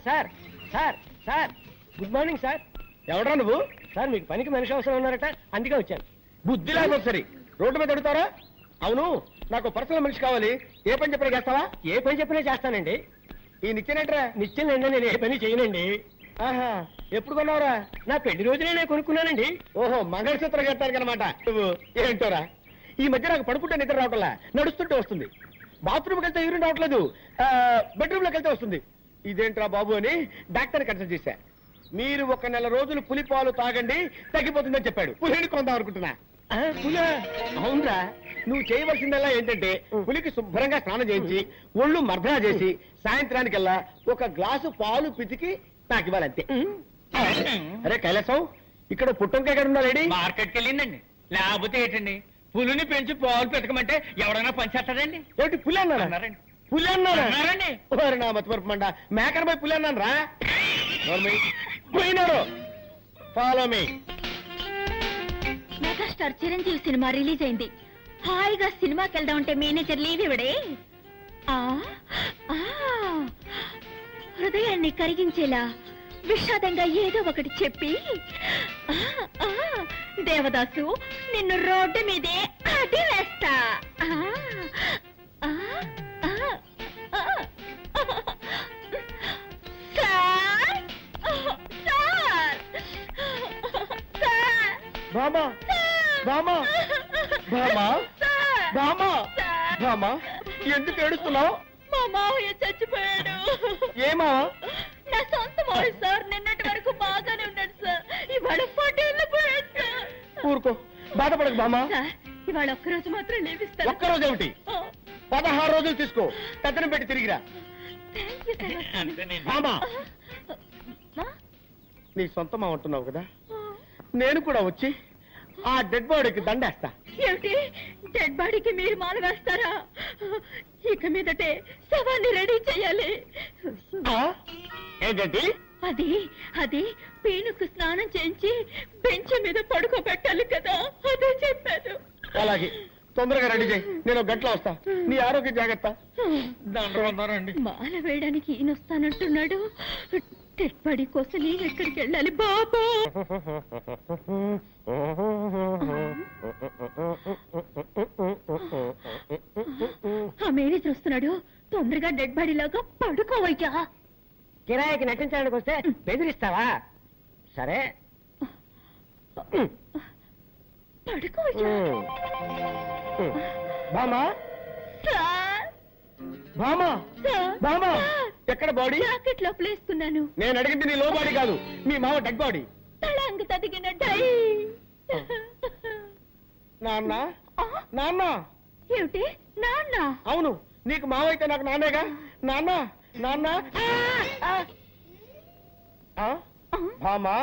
Sir sir sir good morning sir. ఎవడ్రా నువ్వు? Sir మీకు పనికి మనిషి అవసరం ఉన్నారట, అందుకే వచ్చాను. బుద్ధి లేకపోతే సరి రోడ్డు మీద అడుగుతారా? అవును, నాకు పర్సనల్ మనిషి కావాలి. ఏ పని చెప్పినా చేస్తావా? ఏ పని చెప్పినా చేస్తానండి. ఈ నిత్యనేట్రా? నిత్యం నిండా నేను ఏ పని చేయనండి. ఆహా, ఎప్పుడు కొన్నావురా? నా పెళ్లి రోజునే నేను కొనుక్కున్నానండి. ఓహో, మంగళసూత్రం కట్టానికి అనమాట. నువ్వు ఏంటోరా, ఈ మధ్య నాకు పడుకుంటే నిద్ర రావట్లా, నడుస్తుంటే వస్తుంది. బాత్రూమ్కి వెళ్తే యూరిన్ రావట్లేదు, బెడ్రూమ్ లోకి వెళ్తే వస్తుంది. ఇదేంట్రా బాబు అని డాక్టర్ కన్సల్ట్ చేశా. మీరు 1 నెల రోజులు పులి పాలు తాగండి, తగ్గిపోతుందని చెప్పాడు. పులిని కొందాం అనుకుంటున్నా. పులా? అవునరా, నువ్వు చేయవలసిందల్లా ఏంటంటే పులికి శుభ్రంగా స్నానం చేయించి ఒళ్ళు మర్దనా చేసి సాయంత్రానికల్లా 1 గ్లాసు పాలు పితికి తాకివ్వాలంతే. అరే కైలాసం, ఇక్కడ పుట్టంకాయ ఎక్కడ ఉందా లేడీ? మార్కెట్కి వెళ్ళిందండి. లేకపోతే ఏంటండి, పులిని పెంచి పాలు పెట్టకమంటే ఎవడైనా పనిచేస్తాడండి? ఏమిటి పులి అన్నారా? అన్నారండి. పులి అన్నారా? అన్నారండి. ఓరి నా మతిమరుపు మండ, మేకన పోయి పులి అన్నాను రా. పోయినారు. Follow me. Megastar Chiranjeevi cinema release అయింది. హాయిగా సినిమాకి వెళ్దాం అంటే మేనేజర్ లీవ్ ఇవ్వడే. ఆ, ఆ, హృదయాన్ని కరిగించేలా విషాదంగా ఏదో ఒకటి చెప్పి, ఆ, ఆ, దేవదాసు నిన్ను రోడ్డు మీదే అడి వేస్తా. ఆ, ఆ, ఆ, ఆ, సార్, సార్, సార్, బామా, బామా, బామా, బామా, బామా, ఎందుకు ఏడుస్తున్నావు? మా మావయ్య చచ్చిపోయాడు. ఏమా? నా సొంత మావయ్య సార్. నిన్నటి వరకు బాగానే ఉన్నాడు సార్, ఇవాళ పటేళ్ళు పోయాడు సార్. ఊరుకో, బాధపడకు బామా. సార్, ఇవాళ ఒక్కరోజు మాత్రం లేవిస్తాను. ఒక్కరోజు ఏమిటి, 16 రోజులు తీసుకో, పెద్దను పెట్టి తిరిగిరా. Thank you sir. అంతేనండి. బామా, నీ సొంతమా ఉంటున్నావు కదా, నేను కూడా వచ్చి ఆ డెడ్ బాడీకి దండేస్తా. ఏమిటి, డెడ్ బాడీకి మీరు మాల వేస్తారా? ఇక మీదటే శవాన్ని రెడీ చేయాలి. ఏంటంటే అది అది పీనుకు స్నానం చేయించి బెంచ్ మీద పడుకోబెట్టాలి కదా, అదే చెప్పాను. అలాగే, తొందరగా రెడీ చేయి, నేను 1 గంటలో వస్తా. నీ ఆరోగ్యం జాగ్రత్త. దండలు ఉన్నారండి. మాల వేయడానికి ఈయన వస్తానంటున్నాడు. డెడ్ బాడీ కోసం నేను ఎక్కడికి వెళ్ళాలి బాబు? ఆ మేనేజర్ వస్తున్నాడు, తొందరగా డెడ్ బాడీ లాగా పడుకోవయ్యా. కిరాయికి నటించడానికి వస్తే బెదిరిస్తావా? సరే పడుకోవయ్యా. బామా, సార్, బామా, సార్, బామా, సార్, ఎక్కడ బాడీ? జాకెట్ లోపల వేసుకున్నాను. నేను అడిగింది నీ లో బాడీ కాదు, మీ మామ డెడ్ బాడీ. తళంగు తదిగిన డై. నాన్న, నాన్న. ఏమిటి నాన్న? అవును, నీకు మావ అయితే నాకు నాన్నేగా. నాన్న, నాన్న. బామా,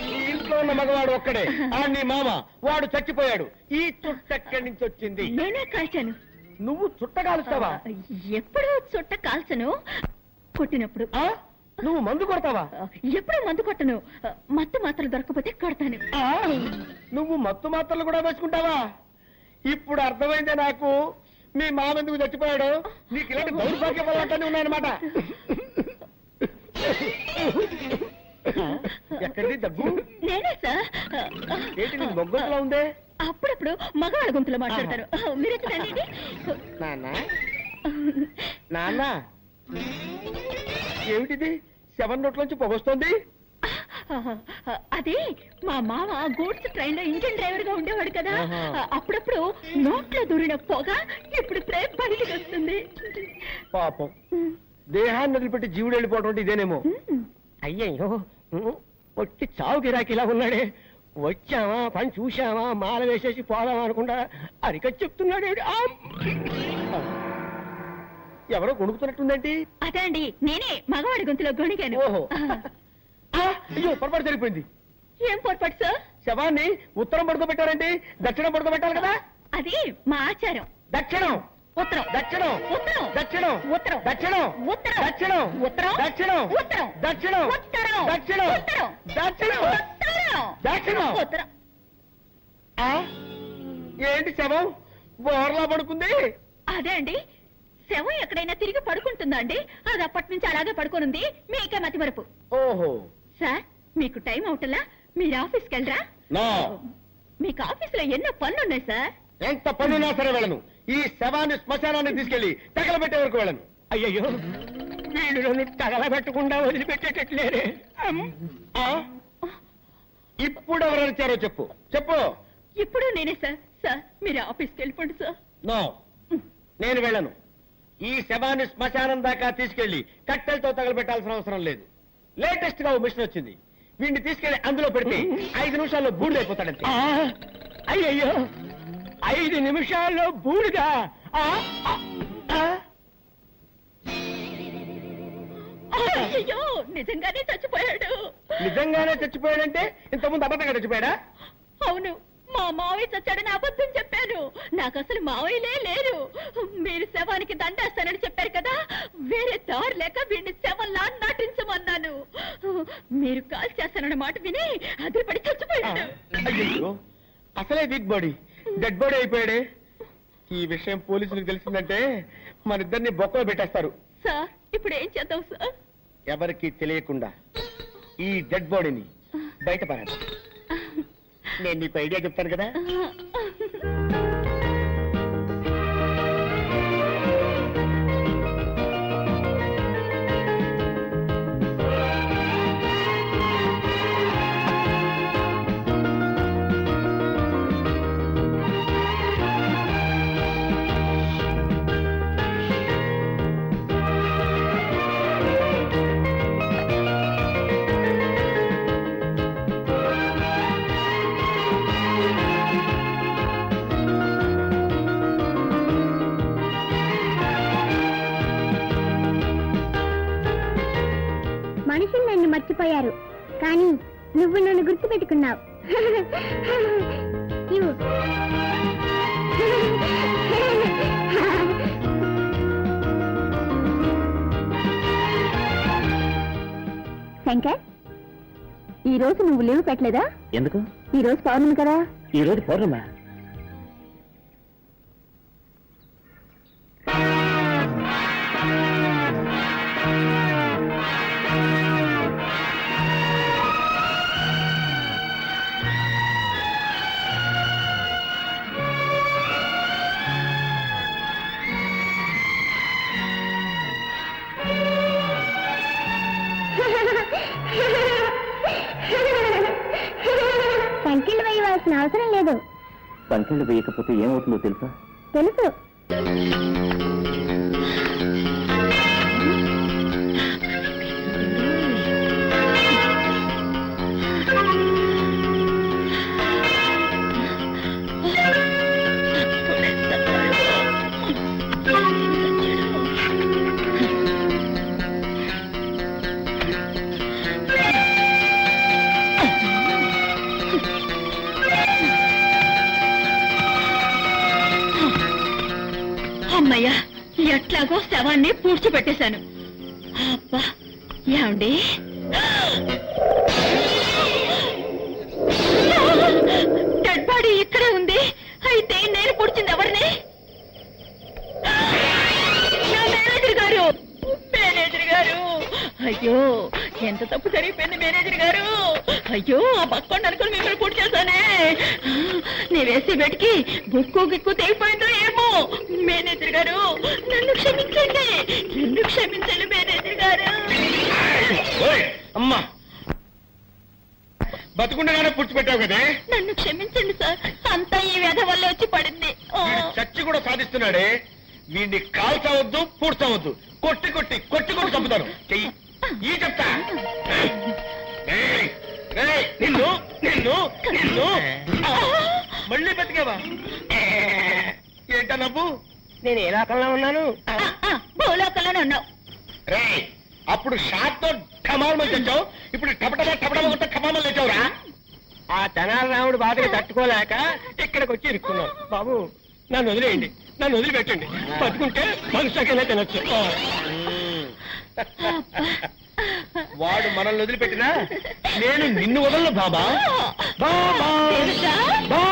ఈ ఇంట్లో ఉన్న మగవాడు ఒక్కడే, నీ మామ. వాడు చచ్చిపోయాడు. ఈ చుట్టెక్కడి నుంచి వచ్చింది? నేనే కాల్చాను. నువ్వు చుట్ట కాలుస్తావా? ఎప్పుడు చుట్ట కాల్చను, కొట్టినప్పుడు. నువ్వు మందు కొడతావా? ఎప్పుడు మందు కొట్టను, మత్తు మాత్రలు దొరకపోతే కొడతాను. నువ్వు మత్తు మాత్రలు కూడా వేసుకుంటావా? ఇప్పుడు అర్థమైందే నాకు మీ మామ ఎందుకు చచ్చిపోయాడు. నీకు ఇలాంటి దౌర్భాగ్య వల్లనే ఉన్నాయన్నమాట. ఎక్కడిది దగ్గు? నేనే సార్. ఏంటి నీ మొగ్గలా ఉందే? అప్పుడప్పుడు మగవాళ్ళ గొంతులో మాట్లాడతారు. మీరెక్కడండి? నాన్న, నాన్న, ఏమిటిది? 7 నోట్లోంచి పొగొస్తోంది. అది మా మామ గూడ్స్ ట్రైన్ లో ఇంజిన్ డ్రైవర్ గా ఉండేవాడు కదా, అప్పుడప్పుడు నోట్లో దూరిన పొగ ఇప్పుడిప్పుడే బయటికి వస్తుంది. పాపం, దేహాన్ని వదిలిపెట్టి జీవుడు వెళ్ళిపోవడం అంటే ఇదేనేమో. అయ్యయ్యో, ఒట్టి చావు గిరాకి ఇలా ఉన్నాడే. వచ్చావా, పని చూశావా, మాల వేసేసి పోదామా అనుకుంటా అరిక చెప్తున్నాడు. ఎవరో కొనుక్కుతున్నట్టుందేంటి? అదే అండి, నేనే మగవాడి గొంతులో గొణిగాను. ఓహో, అయ్యో పొరపాటు జరిగిపోయింది. ఏం పొరపాటు సార్? శవాన్ని ఉత్తరం పడుకోబెట్టారండి, దక్షిణం పడుకోబెట్టాలి కదా. అది మా ఆచారం. దక్షిణం, ఉత్తరం, దక్షిణం, ఉత్తరం, దక్షిణం, ఉత్తరం, దక్షిణం, ఉత్తరం, దక్షిణం, ఉత్తరం, దక్షిణం, ఉత్తరం, దక్షిణం, ఉత్తరం, దక్షిణం, ఉత్తరం, దక్షిణం, ఉత్తరం, దక్షిణం. ఉత్తరం. ఏంటి శవం బోర్లా పడుకుంది? అదే అండి, శవం ఎక్కడైనా తిరిగి పడుకుంటుందా అండి? అది అప్పటి నుంచి అలాగే పడుకోనుంది. మీకే మతి మరపు. ఓహో. సార్, మీకు టైం అవుటలా? మీరు ఆఫీస్కి వెళ్ళరా? నో. మీకు ఆఫీసులో ఎన్నో పనులున్నాయి సార్. ఎంత పనున్నా సరే వెళ్ళను. ఈ శవాన్ని శ్మశానాన్ని తీసుకెళ్లి తగలబెట్టే వరకు వెళ్ళను. అయ్యయ్యో, వీళ్ళు నన్ను తగలబెట్టకుండా వదిలిపెట్టేటట్లేరే. ఆ? ఇప్పుడు ఎవరు వచ్చారో చెప్పు చెప్పు. ఇప్పుడు నేనే సార్. సార్, మీరు ఆఫీస్కి వెళ్ళిపోండి సార్. నో, నేను వెళ్ళను. ఈ శవాన్ని శ్మశానం దాకా తీసుకెళ్లి కట్టెలతో తగలబెట్టాల్సిన అవసరం లేదు. లేటెస్ట్ గా ఓ మిషన్ వచ్చింది. వీడిని తీసుకెళ్లి అందులో పెడితే 5 నిమిషాల్లో బూడిదైపోతాడంతే. అయ్యయ్యో, 5 నిమిషాల్లో బూడిదా? అయ్యో, నిజంగానే చచ్చిపోయాడు. నిజంగానే చచ్చిపోయాడంటే ఇంతకుముందు అబద్ధంగా చచ్చిపోయాడా? అవును, మా మావయ్య చచ్చాడని అబద్ధం చెప్పాను. నాకు అసలు మావయ్యలే లేరు. మీరు శవానికి దండేస్తానని చెప్పారు కదా, వేరే దారి లేక వీడిని శవంలా నాటించమన్నాను. మీరు కాల్ చేస్తానన్న మాట విని అదిపడి చచ్చిపోయాడు. అయ్యో, అసలే వీక్ బాడీ డెడ్ బాడీ అయిపోయాడే. ఈ విషయం పోలీసులకు తెలిసిందంటే మన ఇద్దరిని బొక్కలో పెట్టేస్తారు. సార్, ఇప్పుడు ఏం చేద్దాం సార్? ఎవరికి తెలియకుండా ఈ డెడ్ బాడీని బయట పడాలి. నేను నీకు ఐడియా చెప్తాను కదా. మనుషులు నన్ను మర్చిపోయారు, కానీ నువ్వు నన్ను గుర్తుపెట్టుకున్నావు. ఇవ్వు. శంకర్, ఈ రోజు నువ్వు లీవ్ పెట్టలేదా? ఎందుకు? ఈ రోజు పౌర్ణమి కదా. ఈ రోజు పౌర్ణమా? సంఖ్యలు వేయవలసిన అవసరం లేదు. సంఖ్యలు వేయకపోతే ఏమవుతుందో తెలుసా? తెలుసు. అమ్మయ్యా, ఎట్లాగో శవాన్ని పూడ్చిపెట్టేశాను. అబ్బా, ఏమండి, డెడ్ బాడీ ఇక్కడే ఉంది. అయితే నేను పూడ్చింది ఎవరిని? నా మేనేజర్ గారు. మేనేజర్ గారు, అయ్యో, ఎంత తప్పు జరిగిపోయింది మేనేజర్ గారు. అయ్యో, ఆ పక్కండి అనుకుని మిమ్మల్ని పూర్తి చేశానే. నీ వేసి బెట్కి బుక్కు గిక్కు తెగిపోయిందో ఏమో. మేనేజర్ గారు, నన్ను క్షమించండి. నన్ను క్షమించండి మేనేజర్ గారు. అమ్మా, బతుకుండగానే పుడిచిపెట్టావు కదే. నన్ను క్షమించండి సార్, అంతా ఈ వ్యధ వల్ల వచ్చి పడింది. వీడు చచ్చి కూడా సాధిస్తున్నాడే. వీడిని కాల్చవద్దు, పూడ్చవద్దు. కొట్టి కొట్టి కొట్టి కొట్టి చంపుతాను. చెయ్యి ఈ చెప్తా. నిన్ను నిన్ను నిన్ను మళ్ళీ బతికేవా? ఏంటా నవ్వు? నేను ఏ లోకంలో ఉన్నాను? భూలోకంలోనే ఉన్నావు. రే, అప్పుడు షాట్ తో ఠమాల్మని తెచ్చావు, ఇప్పుడు టపటమా టపటమా కొట్ట ఠమామని తెచ్చావురా. ఆ తెనాలి రాముడు బాధకి తట్టుకోలేక ఇక్కడికి వచ్చి ఇరుక్కున్నాను. బాబు, నన్ను వదిలేయండి, నన్ను వదిలిపెట్టండి. బతుకుంటే మనుషులకైనా తినొచ్చు. వాడు మనల్ని వదిలిపెట్టినా నేను నిన్ను వదలను బాబా. బాబా తెలుసా? బాబా.